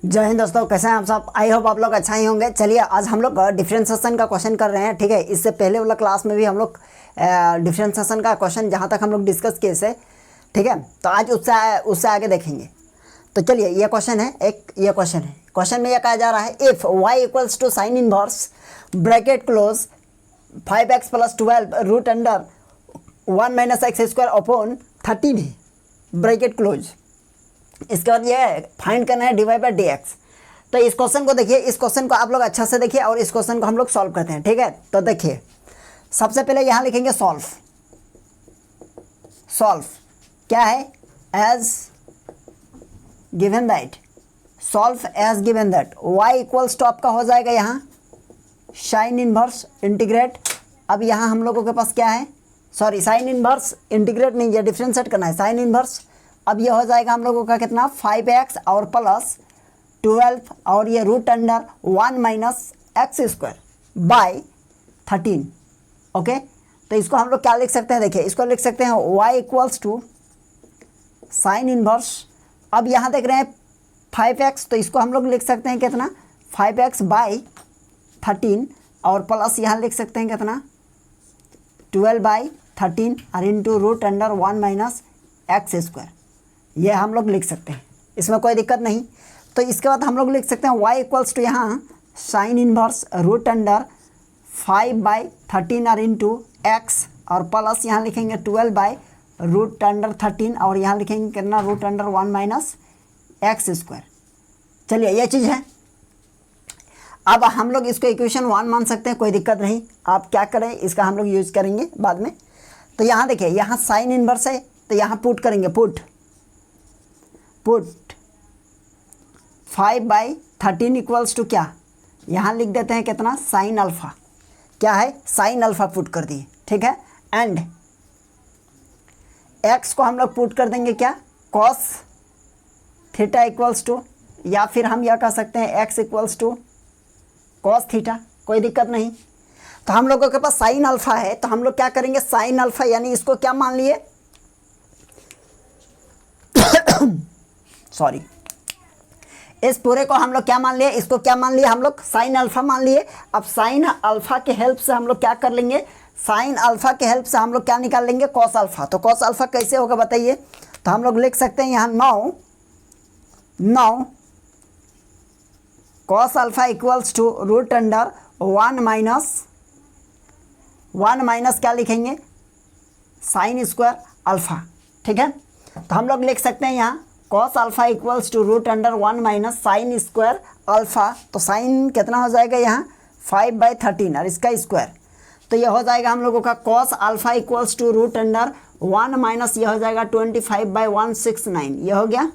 जय हिंद दोस्तों, कैसे हैं आप सब। आई होप आप लोग अच्छा ही होंगे। चलिए आज हम लोग डिफरेंशिएशन का क्वेश्चन कर रहे हैं। ठीक है, इससे पहले वाला क्लास में भी हम लोग डिफरेंशिएशन का क्वेश्चन जहाँ तक हम लोग डिस्कस किए से, ठीक है, तो आज उससे आगे देखेंगे। तो चलिए ये क्वेश्चन है, ये क्वेश्चन में यह कहा जा रहा है if y equals to sine inverse bracket close 5x + 12 root under 1 - x² upon 13 है ब्रैकेट क्लोज। इसके बाद ये फाइंड करना है dy/dx। तो इस क्वेश्चन को देखिए, इस क्वेश्चन को आप लोग अच्छा से देखिए और इस क्वेश्चन को हम लोग सॉल्व करते हैं। ठीक है, तो देखिए सबसे पहले यहाँ लिखेंगे सॉल्व क्या है, as given that, solve as given that y equals to आपका हो जाएगा यहाँ साइन इनवर्स इंटीग्रेट। अब यहाँ हम लोगों के पास क्या है, सॉरी साइन इनवर्स इंटीग्रेट नहीं, ये डिफरेंशिएट करना है साइन इनवर्स। अब ये हो जाएगा हम लोगों का कितना 5x और प्लस 12 और ये root under 1 - x² bye 13। Okay, तो इसको हम लोग क्या लिख सकते हैं, देखिए इसको लिख सकते हैं y equals to sine inverse. अब यहाँ देख रहे हैं 5x, तो इसको हम लोग लिख सकते हैं कितना 5x बाय 13 और प्लस यहाँ लिख सकते हैं कितना 12 बाय 13 और इंटू रूट अंडर 1 - x²। ये हम लोग लिख सकते हैं, इसमें कोई दिक्कत नहीं। तो इसके बाद हम लोग लिख सकते हैं y इक्वल्स टू यहाँ साइन इनवर्स रूट अंडर 5/13 और इंटू x और प्लस यहाँ लिखेंगे 12 बाय रूट अंडर 13 और यहाँ लिखेंगे कितना रूट अंडर 1 - x²। चलिए ये चीज़ है। अब हम लोग इसको इक्वेशन 1 मान सकते हैं, कोई दिक्कत नहीं। आप क्या करें, इसका हम लोग यूज़ करेंगे बाद में। तो यहाँ देखिए, यहाँ साइन इनवर्स है तो यहाँ पुट करेंगे, पुट 5/13 इक्वल्स टू क्या, यहाँ लिख देते हैं कितना साइन अल्फ़ा, क्या है साइन अल्फ़ा पुट कर दिए। ठीक है, एंड x को हम लोग पुट कर देंगे क्या कॉस थीटा इक्वल्स टू, या फिर हम यह कह सकते हैं x equals to cos theta, कोई दिक्कत नहीं। तो हम लोगों के पास साइन अल्फ़ा है तो हम लोग क्या करेंगे साइन अल्फ़ा, यानी इसको क्या मान लिए सॉरी, इस पूरे को हम लोग क्या मान लिए, इसको क्या मान लिए हम लोग साइन अल्फ़ा मान लिए। अब साइन अल्फ़ा के हेल्प से हम लोग क्या कर लेंगे, साइन अल्फ़ा के हेल्प से हम लोग क्या निकाल लेंगे कॉस अल्फ़ा। तो कॉस अल्फ़ा कैसे होगा बताइए। तो हम लोग लिख सकते हैं यहाँ 9 cos alpha equals to root under 1 - क्या लिखेंगे sin² अल्फ़ा। ठीक है, तो हम लोग लिख सकते हैं यहाँ cos alpha equals to root under 1 - sin² alpha. तो साइन कितना हो जाएगा यहाँ 5/13 और इसका स्क्वायर, तो ये हो जाएगा हम लोगों का cos alpha equals to root under 1 - ये हो जाएगा 25/169, ये हो गया।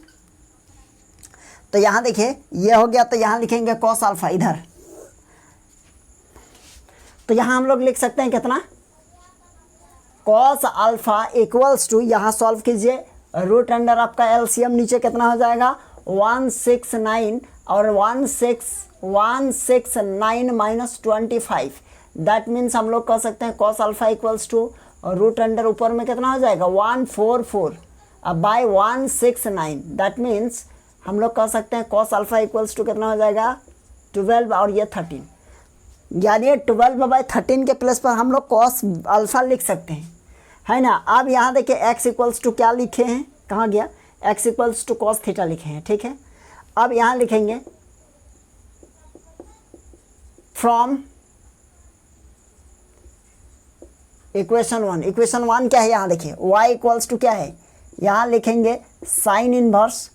तो यहाँ देखिए ये हो गया, तो यहाँ लिखेंगे कॉस अल्फ़ा इधर। तो यहाँ हम लोग लिख सकते हैं कितना कॉस अल्फ़ा इक्वल्स टू, यहाँ सॉल्व कीजिए, रूट अंडर आपका एलसीएम नीचे कितना हो जाएगा 169 और 169 - 25। दैट मीन्स हम लोग कह सकते हैं cos alpha equals to root under ऊपर में कितना हो जाएगा 144 अब बाय 169। दैट मीन्स हम लोग कह सकते हैं कॉस अल्फ़ा इक्वल्स टू कितना हो जाएगा 12 और ये 13, यानी 12/13 के प्लेस पर हम लोग कॉस अल्फ़ा लिख सकते हैं, है ना। अब यहाँ देखिए x इक्वल्स टू क्या लिखे हैं, कहाँ गया, x equals to cos theta लिखे हैं। ठीक है, अब यहाँ लिखेंगे फ्रॉम इक्वेशन 1 क्या है, यहाँ देखिए y इक्वल्स टू क्या है, यहाँ लिखेंगे साइन इनवर्स।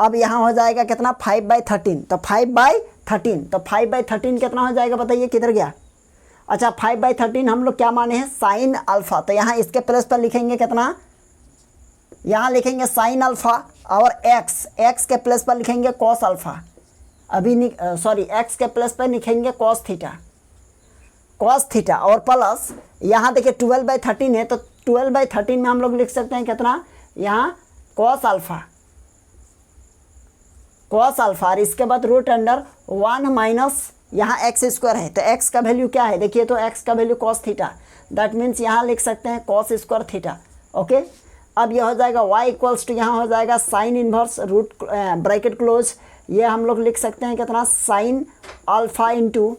अब यहाँ हो जाएगा कितना 5/13, तो 5/13, तो 5/13 कितना हो जाएगा बताइए, किधर गया। अच्छा 5/13 हम लोग क्या माने हैं साइन अल्फ़ा, तो यहाँ इसके प्लेस पर लिखेंगे कितना, यहाँ लिखेंगे साइन अल्फ़ा और x के प्लेस पर लिखेंगे कॉस अल्फ़ा, अभी सॉरी x के प्लेस पर लिखेंगे कॉस थीटा और प्लस यहाँ देखिए 12/13 है, तो 12/13 में हम लोग लिख सकते हैं कितना यहाँ कॉस अल्फ़ा और इसके बाद रूट अंडर 1 - यहाँ x² है, तो x का वैल्यू क्या है देखिए, तो x का value cos theta, that means यहाँ लिख सकते हैं कॉस² थीटा। ओके, अब ये हो जाएगा y इक्वल्स टू यहाँ हो जाएगा sine inverse root bracket close, ये हम लोग लिख सकते हैं कितना sine alpha into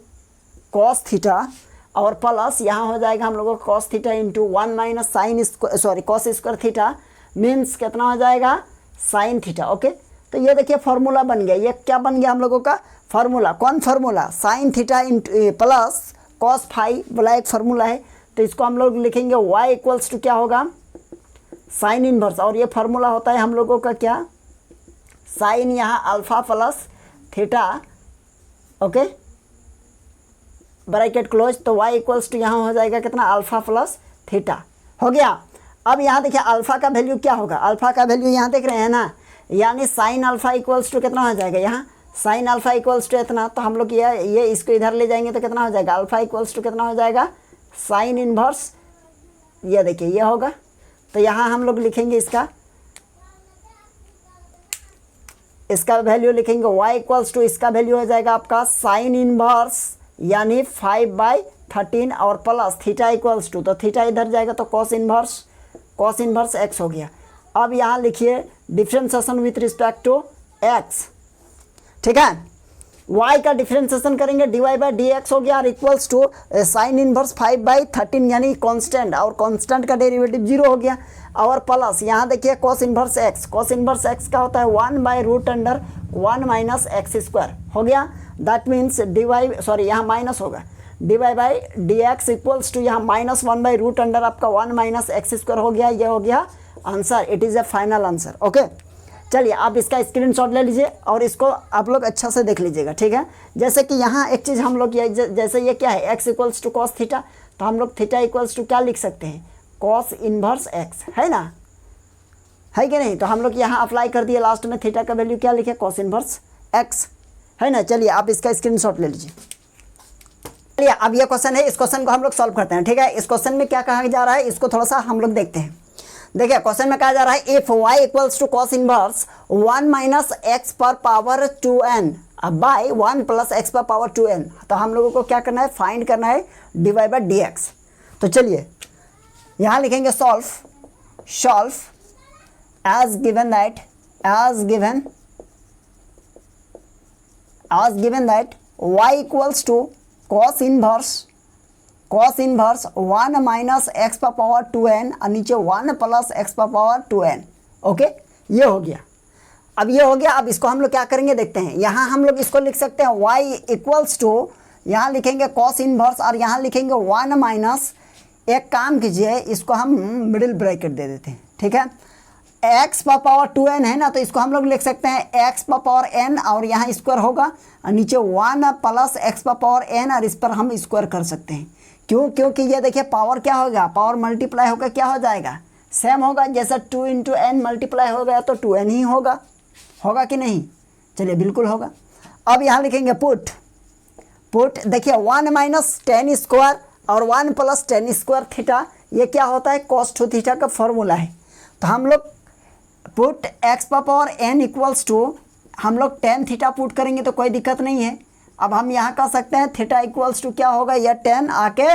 cos theta और प्लस यहाँ हो जाएगा हम लोगों को cos theta into 1 minus sine cos square theta means कितना हो जाएगा साइन थीटा। ओके, तो ये देखिए फार्मूला बन गया। ये क्या बन गया हम लोगों का फार्मूला? कौन formula? Sine theta plus cos phi वाला एक फार्मूला है। तो इसको हम लोग लिखेंगे y इक्वल्स टू क्या होगा साइन इनवर्स, और ये फार्मूला होता है हम लोगों का क्या साइन यहाँ alpha plus theta. Okay, bracket close, तो y इक्वल्स टू यहाँ हो जाएगा कितना अल्फा प्लस थीटा हो गया। अब यहाँ देखिए अल्फा का वैल्यू क्या होगा? अल्फा का वैल्यू यहाँ देख रहे हैं ना, यानी साइन अल्फा इक्वल्स टू कितना हो जाएगा यहाँ साइन अल्फा इक्वल्स टू इतना, तो हम लोग ये इसको इधर ले जाएंगे तो कितना हो जाएगा अल्फा इक्वल्स टू कितना हो जाएगा साइन इनवर्स, ये देखिए ये होगा। तो यहाँ हम लोग लिखेंगे इसका वैल्यू लिखेंगे y इक्वल्स टू इसका वैल्यू हो जाएगा आपका साइन इनवर्स यानी 5/13 और प्लस थीटा इक्वल्स टू, तो थीटा इधर जाएगा तो कॉस इनवर्स x हो गया। अब यहाँ लिखिए differentiation with respect to x, ठीक है। y का डिफ्रेंसिएशन करेंगे dy/dx हो गया और इक्वल्स टू साइन इनवर्स 5/13 यानी कांस्टेंट, और कांस्टेंट का डेरिवेटिव 0 हो गया, और प्लस यहाँ देखिए कॉस इनवर्स x का होता है 1/√1 माइनस एक्स स्क्वायर हो गया। दैट मीन्स यहाँ माइनस होगा dy/dx इक्वल्स टू यहाँ -1/√, आपका 1 माइनस एक्स स्क्वायर हो गया। ये हो गया answer, it is A final answer. Okay, चलिए आप इसका स्क्रीनशॉट ले लीजिए और इसको आप लोग अच्छा से देख लीजिएगा, ठीक है। जैसे कि यहाँ एक चीज़ हम लोग जैसे ये क्या है x equals to cos theta, तो हम लोग थीटा इक्वल्स टू क्या लिख सकते हैं कॉस इनवर्स x, है ना, है कि नहीं। तो हम लोग यहाँ अप्लाई कर दिए, लास्ट में थीटा का वैल्यू क्या लिखे कॉस इनवर्स x, है ना। चलिए आप इसका स्क्रीनशॉट ले लीजिए। चलिए अब ये क्वेश्चन है, इस क्वेश्चन को हम लोग सॉल्व करते हैं, ठीक है। इस क्वेश्चन में क्या कहा जा रहा है इसको थोड़ा सा हम लोग देखते हैं। देखिए क्वेश्चन में कहा जा रहा है if y equals to cos inverse 1 minus x पर power 2n by 1 plus x पर पावर 2n, तो हम लोगों को क्या करना है फाइंड करना है dy/dx। तो चलिए यहाँ लिखेंगे solve as given that y equals to cos inverse 1 minus x पर पावर 2n और नीचे 1 प्लस एक्स पर पावर 2n। ओके, ये हो गया। अब ये हो गया, अब इसको हम लोग क्या करेंगे देखते हैं। यहाँ हम लोग इसको लिख सकते हैं y इक्वल्स टू, यहाँ लिखेंगे cos इनवर्स और यहाँ लिखेंगे 1 माइनस, एक काम कीजिए इसको हम मिडिल ब्रैकेट दे देते हैं, ठीक है। x पर पावर 2n है ना, तो इसको हम लोग लिख सकते हैं x पर पावर n और यहाँ स्क्वायर होगा और नीचे 1 प्लस एक्स पर पावर n और इस पर हम स्क्वायर कर सकते हैं। क्योंकि ये देखिए पावर क्या होगा, पावर मल्टीप्लाई होकर क्या हो जाएगा सेम होगा, जैसा 2 इंटू n मल्टीप्लाई हो गया तो 2n ही होगा कि नहीं। चलिए बिल्कुल होगा। अब यहाँ लिखेंगे पुट देखिए 1 माइनस टेन स्क्वायर और 1 प्लस टेन स्क्वायर थीटा, ये क्या होता है कॉस टू थीटा का फॉर्मूला है। तो हम लोग पुट एक्स पर पावर n इक्वल्स टू, हम लोग टेन थीटा पुट करेंगे तो कोई दिक्कत नहीं है। अब हम यहाँ कर सकते हैं थीटा इक्वल्स टू क्या होगा, यह 10 आके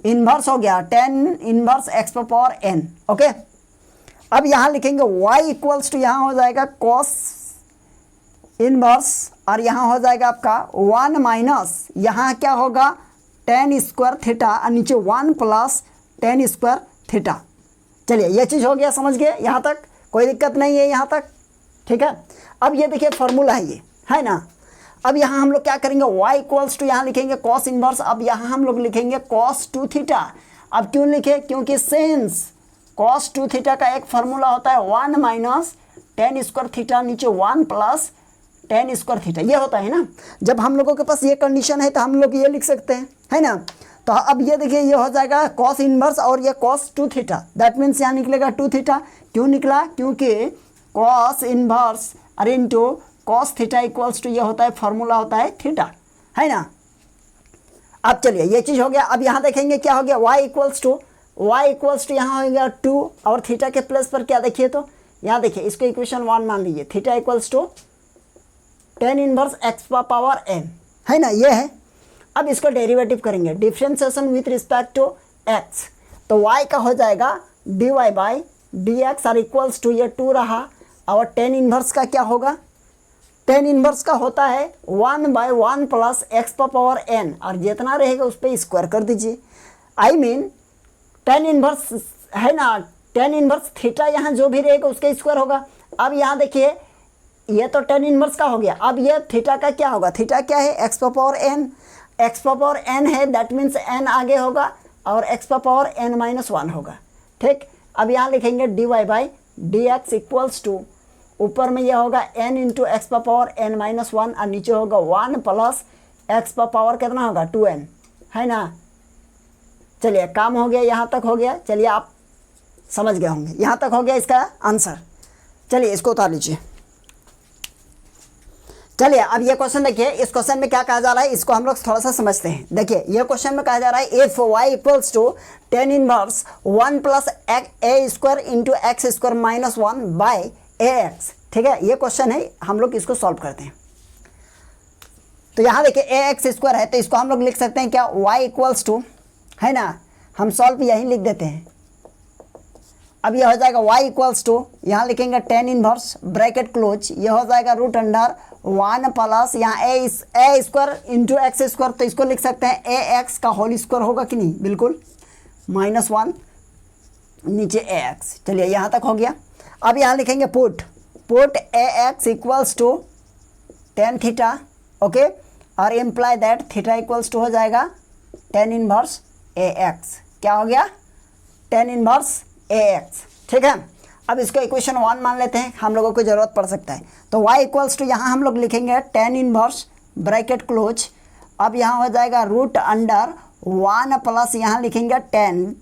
इन्वर्स हो गया 10 इन्वर्स एक्स पर पावर n। ओके, अब यहाँ लिखेंगे y इक्वल्स टू, यहाँ हो जाएगा कॉस इन्वर्स और यहाँ हो जाएगा आपका 1 माइनस, यहाँ क्या होगा 10 स्क्वायर थीटा और नीचे 1 प्लस 10 स्क्वायर थीटा। चलिए ये चीज़ हो गया, समझ गए, यहाँ तक कोई दिक्कत नहीं है यहाँ तक, ठीक है। अब ये देखिए फॉर्मूला है ये, है ना। अब यहाँ हम लोग क्या करेंगे y इक्वल्स टू, यहाँ लिखेंगे कॉस इनवर्स, अब यहाँ हम लोग लिखेंगे कॉस टू थीटा। अब क्यों लिखे, क्योंकि सिंस कॉस टू थीटा का एक फार्मूला होता है 1 माइनस टेन स्क्वायर थीटा नीचे 1 प्लस टेन स्क्वायर थीटा, ये होता है ना। जब हम लोगों के पास ये कंडीशन है तो हम लोग ये लिख सकते हैं, है ना। तो अब ये देखिए ये हो जाएगा कॉस इनवर्स और ये cos two theta, that means यहाँ निकलेगा 2 थीटा। क्यों निकला, क्योंकि कॉस इनवर्स और into cos theta equals to ये होता है फॉर्मूला होता है थीटा, है ना। अब चलिए ये चीज़ हो गया। अब यहाँ देखेंगे क्या हो गया y इक्वल्स टू यहाँ हो गया 2 और थीटा के प्लेस पर क्या देखिए, तो यहाँ देखिए इसको इक्वेशन 1 मान लीजिए, theta equals to 10 inverse x पर पावर n, है ना, ये है। अब इसको डेरिवेटिव करेंगे differentiation with respect to x, तो y का हो जाएगा dy/dx d x are equals to, ये 2 रहा, और टेन इनवर्स का क्या होगा, टेन इनवर्स का होता है 1/1 प्लस एक्स पावर n, और जितना रहेगा उस पर स्क्वायर कर दीजिए। आई मीन टेन इनवर्स है ना, टेन इनवर्स थीटा यहाँ जो भी रहेगा उसका स्क्वायर होगा। अब यहाँ देखिए ये तो टेन इनवर्स का हो गया, अब ये थीटा का क्या होगा, थीटा क्या है, x power n, x power n है, दैट मीन्स n आगे होगा और एक्स पावर n-1 होगा। ठीक, अब यहाँ लिखेंगे dy by d x equals to, ऊपर में यह होगा n into x power n-1 और नीचे होगा 1 प्लस एक्स पावर कितना होगा 2n, है ना। चलिए काम हो गया, यहाँ तक हो गया, चलिए आप समझ गए होंगे, यहाँ तक हो गया इसका आंसर। चलिए इसको उतार लीजिए। चलिए अब ये क्वेश्चन देखिए, इस क्वेश्चन में क्या कहा जा रहा है इसको हम लोग थोड़ा सा समझते हैं। देखिए ये क्वेश्चन में कहा जा रहा है if y equals to tan inverse 1 plus a square into x square minus 1 by a x. ठीक है, ये क्वेश्चन है, हम लोग इसको सॉल्व करते हैं। तो यहाँ देखिए ए एक्स स्क्वायर है, तो इसको हम लोग लिख सकते हैं क्या, y इक्वल्स टू, है ना, हम सॉल्व यहीं लिख देते हैं। अब ये हो जाएगा y इक्वल्स टू, यहाँ लिखेंगे टेन इनवर्स ब्रैकेट क्लोज, ये हो जाएगा रूट अंडर 1 प्लस यहाँ ए स्क्वायर इंटू एक्स स्क्वायर, तो इसको लिख सकते हैं ए एक्स का होल स्क्वायर होगा कि नहीं, बिल्कुल, -1 नीचे ए एक्स। चलिए यहाँ तक हो गया। अब यहाँ लिखेंगे put a x equals to tan theta, okay, और imply that theta equals to हो जाएगा टेन इनवर्स ए एक्स। क्या हो गया, टेन इनवर्स ए एक्स। ठीक है, अब इसको इक्वेशन 1 मान लेते हैं, हम लोगों को ज़रूरत पड़ सकता है। तो y इक्वल्स टू यहाँ हम लोग लिखेंगे टेन इनवर्स ब्रैकेट क्लोज, अब यहाँ हो जाएगा रूट अंडर 1 प्लस यहाँ लिखेंगे टेन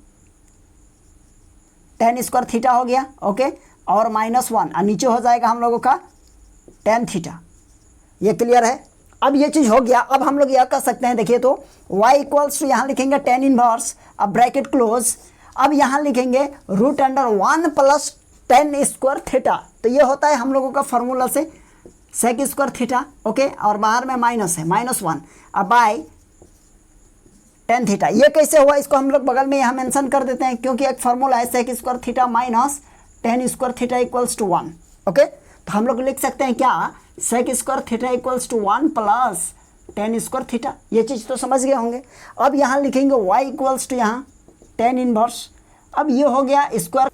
स्क्वायर थीटा हो गया, ओके, और -1 और नीचे हो जाएगा हम लोगों का टेन थीटा। ये क्लियर है। अब ये चीज़ हो गया, अब हम लोग यह कर सकते हैं, देखिए तो y इक्वल्स टू यहाँ लिखेंगे टेन इनवर्स, अब ब्रैकेट क्लोज, अब यहाँ लिखेंगे root under 1 plus tan square theta, तो ये होता है हम लोगों का फॉर्मूला से सेक स्क्वायर थीटा, ओके, और बाहर में माइनस है -1, अब बाय टेन थीटा। ये कैसे हुआ, इसको हम लोग बगल में यहाँ मेंशन कर देते हैं, क्योंकि एक फार्मूला है sec square theta minus tan square theta equals to 1, okay. तो हम लोग लिख सकते हैं क्या, sec square theta equals to 1 plus tan square theta. ये चीज़ तो समझ गए होंगे। अब यहाँ लिखेंगे y इक्वल्स टू यहाँ टेन इनवर्स, अब ये हो गया स्क्वायर।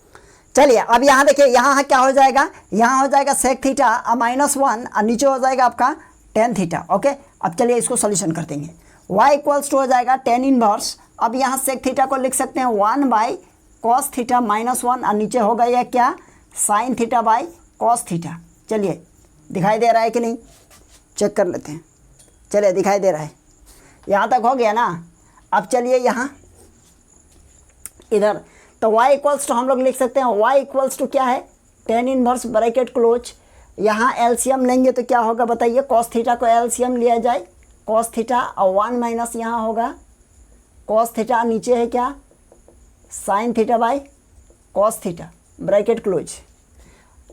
चलिए अब यहाँ देखिए, यहाँ क्या हो जाएगा, यहाँ हो जाएगा सेक थीटा -1 और नीचे हो जाएगा आपका टेन थीटा, ओके। अब चलिए इसको सॉल्यूशन कर देंगे। y इक्वल्स टू हो जाएगा टेन इनवर्स, अब यहाँ सेक थीटा को लिख सकते हैं 1 बाई कॉस थीटा -1 और नीचे होगा यह क्या, sine theta by cos theta. चलिए दिखाई दे रहा है कि नहीं, चेक कर लेते हैं। चलिए दिखाई दे रहा है, यहाँ तक हो गया ना। अब चलिए यहाँ इधर, तो y इक्वल्स टू हम लोग लिख सकते हैं, y इक्वल्स टू क्या है, टेन इनवर्स ब्रैकेट क्लोज, यहाँ एलसीएम लेंगे तो क्या होगा बताइए, कॉस थीटा को एलसीएम लिया जाए, कॉस थीटा और 1 माइनस यहाँ होगा कॉस थीटा, नीचे है क्या, sine theta by cos theta bracket close,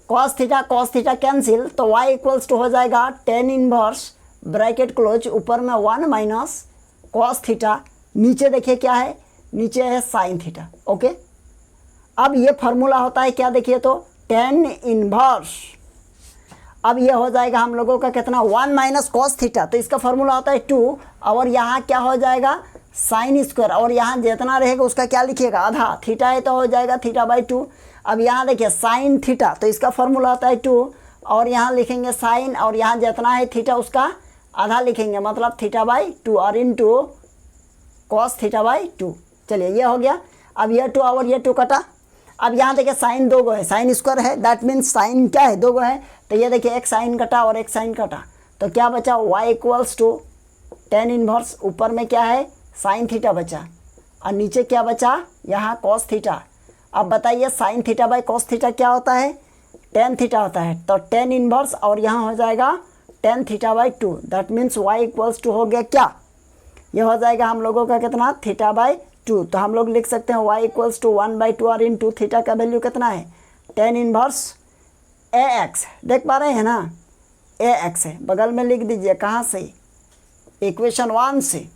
cos theta cancel, तो y इक्वल्स टू हो जाएगा टेन इनवर्स ब्रैकेट क्लोज, ऊपर में 1 माइनस कॉस थीटा, नीचे देखिए क्या है, नीचे है साइन थीटा, ओके। अब ये फार्मूला होता है क्या, देखिए तो टेन इनवर्स, अब ये हो जाएगा हम लोगों का कितना, 1 माइनस कॉस थीटा, तो इसका फार्मूला होता है 2, और यहाँ क्या हो जाएगा साइन स्क्वायर, और यहाँ जितना रहेगा उसका क्या लिखिएगा, आधा, थीटा है तो हो जाएगा थीटा बाई 2। अब यहाँ देखिए साइन थीटा, तो इसका फार्मूला होता है 2, और यहाँ लिखेंगे साइन, और यहाँ जितना है थीटा उसका आधा लिखेंगे, मतलब थीटा बाई 2 और इनटू कॉस थीटा बाई 2। चलिए ये हो गया। अब ये 2 और ये 2 कटा, अब यहाँ देखिए साइन 2 गो है, साइन स्क्वायर है, दैट मीन्स साइन क्या है, 2 गो है, तो ये देखिए एक साइन कटा और एक साइन कटा, तो क्या बचा, y equals to tan inverse, ऊपर में क्या है साइन थीटा बचा, और नीचे क्या बचा, यहाँ कॉस थीटा। अब बताइए sine theta by cos theta क्या होता है, टेन थीटा होता है, तो टेन इनवर्स और यहाँ हो जाएगा tan theta by 2, that means y equals to हो गया क्या, ये हो जाएगा हम लोगों का कितना, थीटा बाई 2। तो हम लोग लिख सकते हैं y इक्वल्स टू 1/2 और इंटू थीटा का वैल्यू कितना है, टेन इनवर्स ए एक्स, देख पा रहे हैं ना, ए एक्स है, बगल में लिख दीजिए, कहाँ से, इक्वेशन 1 से।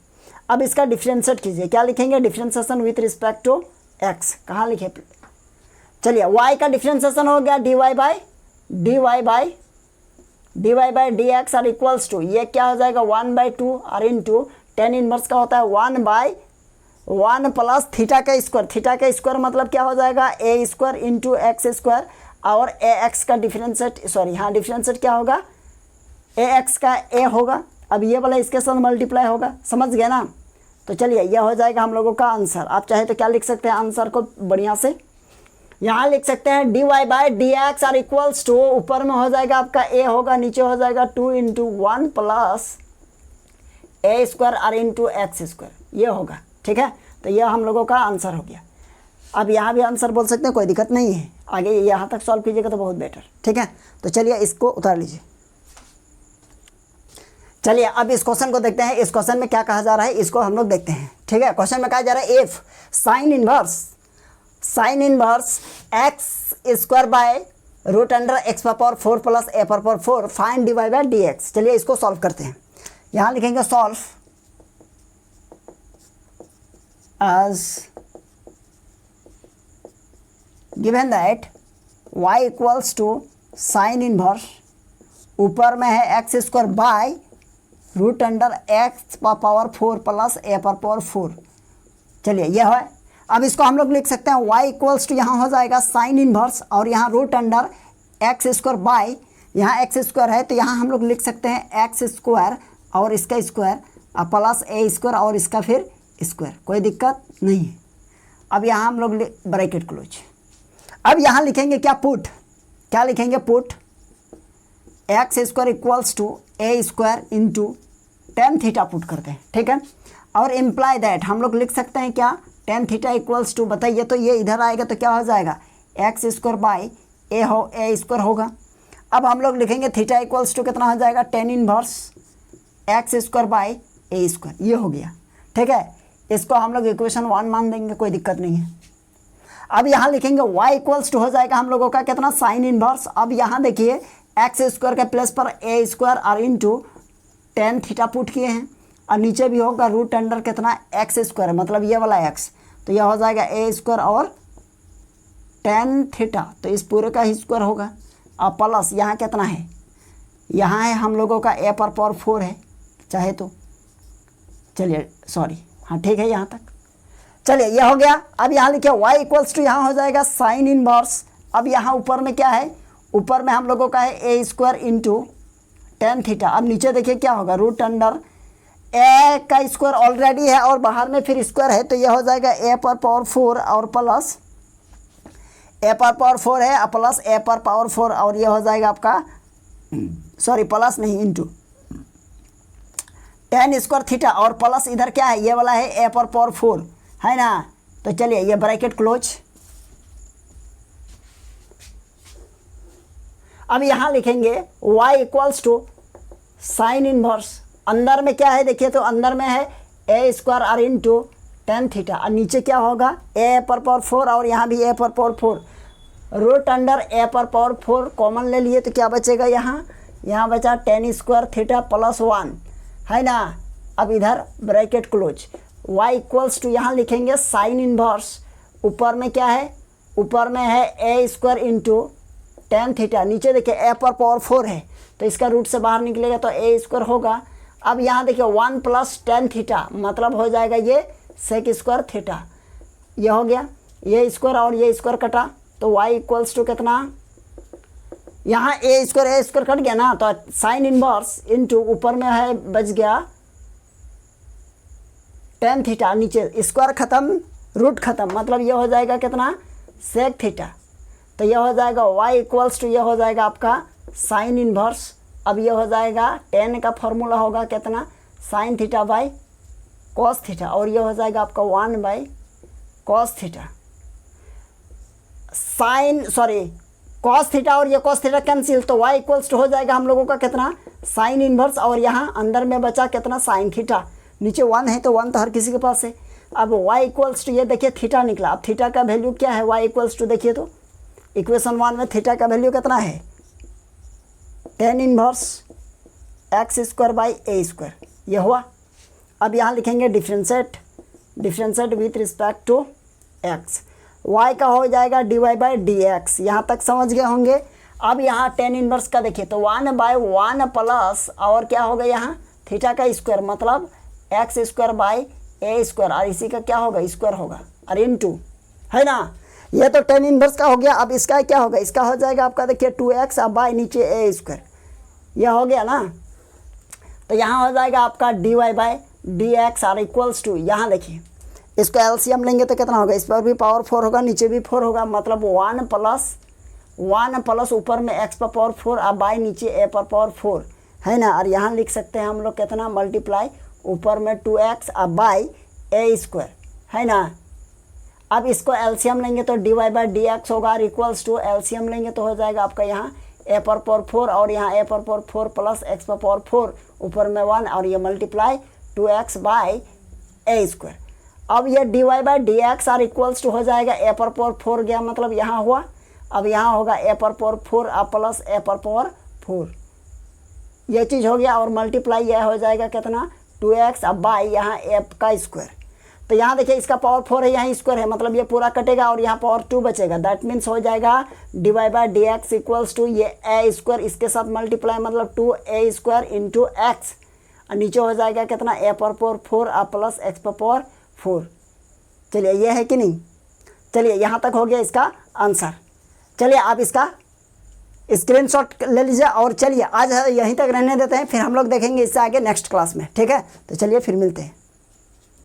अब इसका डिफ्रेंशिएट कीजिए, क्या लिखेंगे, differentiation with respect to x, कहाँ लिखे, चलिए y का डिफ्रेंसिएशन हो गया dy by d x are equals to, ये क्या हो जाएगा 1/2 और इंटू टेन इनवर्स का होता है 1/1 प्लस थीटा का स्क्वायर मतलब क्या हो जाएगा ए स्क्वायर इंटू एक्स स्क्वायर, और ए एक्स का डिफरेंशिएट क्या होगा, ए एक्स का ए होगा, अब ये वाला इसके साथ मल्टीप्लाई होगा, समझ गए ना। तो चलिए यह हो जाएगा हम लोगों का आंसर। आप चाहे तो क्या लिख सकते हैं आंसर को बढ़िया से, यहाँ लिख सकते हैं dy by d x are equals to, ऊपर में हो जाएगा आपका a होगा, नीचे हो जाएगा 2 into 1 plus a square are into x square, ये होगा। ठीक है, तो यह हम लोगों का आंसर हो गया। अब यहाँ भी आंसर बोल सकते हैं, कोई दिक्कत नहीं है, आगे यहाँ तक सॉल्व कीजिएगा तो बहुत बेटर। ठीक है, तो चलिए इसको उतार लीजिए। चलिए अब इस क्वेश्चन को देखते हैं, इस क्वेश्चन में क्या कहा जा रहा है इसको हम लोग देखते हैं। ठीक है, क्वेश्चन में कहा जा रहा है if sine inverse x square by root under x power 4 plus a power 4 find dy by d x. चलिए इसको सॉल्व करते हैं। यहाँ लिखेंगे solve as given that y equals to sine inverse, ऊपर में है x square by root under x power 4 plus a power 4। चलिए यह है, अब इसको हम लोग लिख सकते हैं y इक्वल्स टू, यहाँ हो जाएगा साइन इनवर्स और यहाँ root under x square by, यहाँ एक्स स्क्वायर है तो यहाँ हम लोग लिख सकते हैं एक्स स्क्वायर और इसका स्क्वायर प्लस ए स्क्वायर और इसका फिर स्क्वायर, कोई दिक्कत नहीं है। अब यहाँ हम लोग ब्रैकेट क्लोज। अब यहाँ लिखेंगे क्या लिखेंगे put x square equals to a square into tan theta put करते हैं। ठीक है, और इम्प्लाई दैट हम लोग लिख सकते हैं क्या, टेन थीटा इक्वल्स टू, बताइए तो ये इधर आएगा तो क्या हो जाएगा x square by a square होगा। अब हम लोग लिखेंगे थीटा इक्वल्स टू कितना हो जाएगा ten inverse x square by a square, ये हो गया। ठीक है, इसको हम लोग इक्वेशन 1 मान देंगे, कोई दिक्कत नहीं है। अब यहाँ लिखेंगे y इक्वल्स टू हो जाएगा हम लोगों का कितना साइन इनवर्स, अब यहाँ देखिए एक्स स्क्वायर के प्लेस पर ए स्क्वायर और इंटू टेन थीटा पुट किए हैं, और नीचे भी होगा रूट अंडर कितना एक्स स्क्वायर मतलब ये वाला एक्स, तो यह हो जाएगा ए स्क्वायर और टेन थीटा, तो इस पूरे का ही स्क्वायर होगा। और प्लस यहाँ कितना है, यहाँ है हम लोगों का ए पावर 4 है चाहे तो, चलिए सॉरी हाँ ठीक है यहाँ तक। चलिए यह हो गया। अब यहाँ लिखिए y इक्वल्स टू, यहाँ हो जाएगा साइन इनवर्स, अब यहाँ ऊपर में क्या है, ऊपर में हम लोगों का है a square into tan theta, अब नीचे देखिए क्या होगा रूट अंडर ए का स्क्वायर ऑलरेडी है और बाहर में फिर स्क्वायर है, तो यह हो जाएगा ए पावर 4 और प्लस ए पावर 4 है प्लस ए पावर 4, और यह हो जाएगा आपका सॉरी प्लस नहीं इंटू टेन स्क्वायर थीटा, और प्लस इधर क्या है ये वाला है ए पावर 4 है ना। तो चलिए ये ब्रैकेट क्लोज। अब यहाँ लिखेंगे y equals to sine inverse, अंदर में क्या है देखिए तो अंदर में है a square are into tan theta, और नीचे क्या होगा ए पावर 4 और यहाँ भी ए पावर 4, रूट अंडर ए पावर 4 कॉमन ले लिए तो क्या बचेगा, यहाँ बचा टेन स्क्वायर थीटा प्लस 1 है ना। अब इधर bracket close, y equals to यहाँ लिखेंगे साइन इनवर्स, ऊपर में क्या है, ऊपर में है a square into tan theta, नीचे देखिए ए पावर 4 है तो इसका रूट से बाहर निकलेगा तो ए स्क्वायर होगा। अब यहाँ देखिए 1 प्लस टेन थीटा मतलब हो जाएगा ये सेक स्क्वायर थीटा, ये हो गया, ये स्क्वायर और ये स्क्वायर कटा तो y इक्वल्स टू कितना, यहाँ ए स्क्वायर कट गया ना, तो साइन इनवर्स इंटू ऊपर में है बच गया टेन थीटा, नीचे स्क्वायर खत्म रूट खत्म मतलब ये हो जाएगा कितना सेक थीटा, तो यह हो जाएगा y इक्वल्स टू, यह हो जाएगा आपका साइन इनवर्स। अब ये हो जाएगा टेन का फॉर्मूला होगा कितना sine theta by cos theta, और ये हो जाएगा आपका 1 by cos theta, cos theta और ये कॉस थीटा कैंसिल, तो y इक्वल्स टू हो जाएगा हम लोगों का कितना साइन इनवर्स, और यहाँ अंदर में बचा कितना साइन थीटा, नीचे 1 है तो 1 तो हर किसी के पास है। अब y इक्वल्स टू ये देखिए थीटा निकला, अब थीटा का वैल्यू क्या है, y इक्वल्स टू देखिए तो इक्वेशन 1 में थीटा का वैल्यू कितना है tan inverse x square by a square, ये हुआ। अब यहाँ लिखेंगे differentiate with respect to x, y का हो जाएगा dy/dx। यहाँ तक समझ गए होंगे। अब यहाँ tan इनवर्स का देखिए तो 1/1 प्लस और क्या होगा यहाँ थीटा का स्क्वायर मतलब x² और इसी का क्या होगा स्क्वायर होगा और इनटू, है ना। ये तो tan इनवर्स का हो गया। अब इसका क्या होगा, इसका हो जाएगा आपका देखिए 2x अब बाय नीचे a², यह हो गया ना। तो यहाँ हो जाएगा आपका dy/dx और इक्वल्स टू, यहाँ देखिए इसको एलसीएम लेंगे तो कितना होगा, इस पर भी पावर 4 होगा नीचे भी 4 होगा, मतलब 1 प्लस ऊपर में x पर पावर 4 अब बाय नीचे a पर पावर 4, है ना। और यहाँ लिख सकते हैं हम लोग कितना मल्टीप्लाई ऊपर में 2x अब बाय a², है ना। अब इसको एलसीएम लेंगे तो dy/dx होगा और इक्वल्स टू एलसीएम लेंगे तो हो जाएगा आपका यहाँ a पर पावर 4 और यहाँ a पर पावर 4 प्लस x पर पावर 4 ऊपर में 1 और ये मल्टीप्लाई 2x बाय a²। अब ये dy/dx और इक्वल्स टू हो जाएगा a पर पावर 4 गया मतलब यहाँ हुआ, अब यहाँ होगा a पर पावर 4 अब प्लस a पर पावर 4, ये चीज़ हो गया और मल्टीप्लाई यह हो जाएगा कितना 2x अब बाय यहाँ a का स्क्वायर। तो यहाँ देखिए इसका पावर 4 है यहाँ स्क्वायर है मतलब ये पूरा कटेगा और यहाँ पावर 2 बचेगा, दैट मीन्स हो जाएगा dy/dx इक्वल्स टू ये a² इसके साथ मल्टीप्लाई मतलब 2a² इंटू एक्स और नीचे हो जाएगा कितना a पर पावर 4 अब प्लस x पर पावर 4। चलिए ये है कि नहीं, चलिए यहाँ तक हो गया इसका आंसर। चलिए आप इसका स्क्रीनशॉट ले लीजिए और चलिए आज यहीं तक रहने देते हैं, फिर हम लोग देखेंगे इससे आगे नेक्स्ट क्लास में, ठीक है। तो चलिए फिर मिलते हैं।